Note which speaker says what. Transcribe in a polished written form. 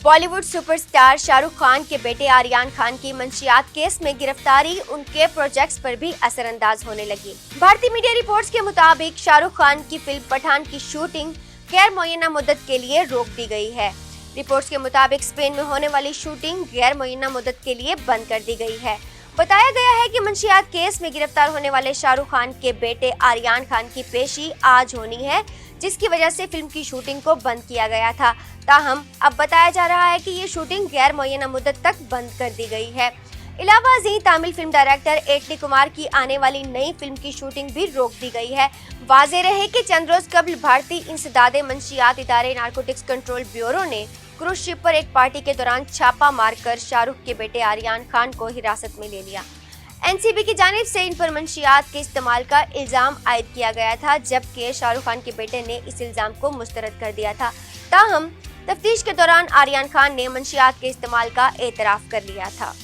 Speaker 1: Bollywood superstar Shahrukh Khan के बेटे आर्यन खान की मंशियात केस में गिरफ्तारी उनके प्रोजेक्ट्स पर भी असरअंदाज होने लगी। भारतीय मीडिया रिपोर्ट्स के मुताबिक शाहरुख खान की फिल्म पठान की शूटिंग गैर मुअय्यना मुद्दत के लिए रोक दी गई है। रिपोर्ट्स के मुताबिक स्पेन में होने वाली शूटिंग गैर मुअय्यना मुद्दत के लिए बंद कर दी गई है। बताया गया है कि मंशियात केस में गिरफ्तार होने वाले शाहरुख खान के बेटे आर्यन खान की पेशी आज होनी है, जिसकी वजह से फिल्म की शूटिंग को बंद किया गया था। ताहम अब बताया जा रहा है कि ये शूटिंग गैर मुअय्यना मुद्दत तक बंद कर दी गई है। इलावा जी तमिल फिल्म डायरेक्टर एटली कुमार की आने वाली नई फिल्म की शूटिंग भी रोक दी गई है। वाज़ेह रहे कि चंद रोज कबल भारतीय इंसदादे मंशियात इदारे नारकोटिक्स कंट्रोल ब्यूरो ने क्रूज शिप पर एक पार्टी के दौरान छापा मारकर शाहरुख के बेटे आर्यन खान को हिरासत में ले लिया। एनसीबी की जानिब से इन पर मंशियात के इस्तेमाल का इल्जाम आयद किया गया था, जबकि शाहरुख खान के बेटे ने इस इल्जाम को मुस्तरद कर दिया था। ताहम तफ्तीश के दौरान आर्यन खान ने मंशियात के इस्तेमाल का एतराफ कर लिया था।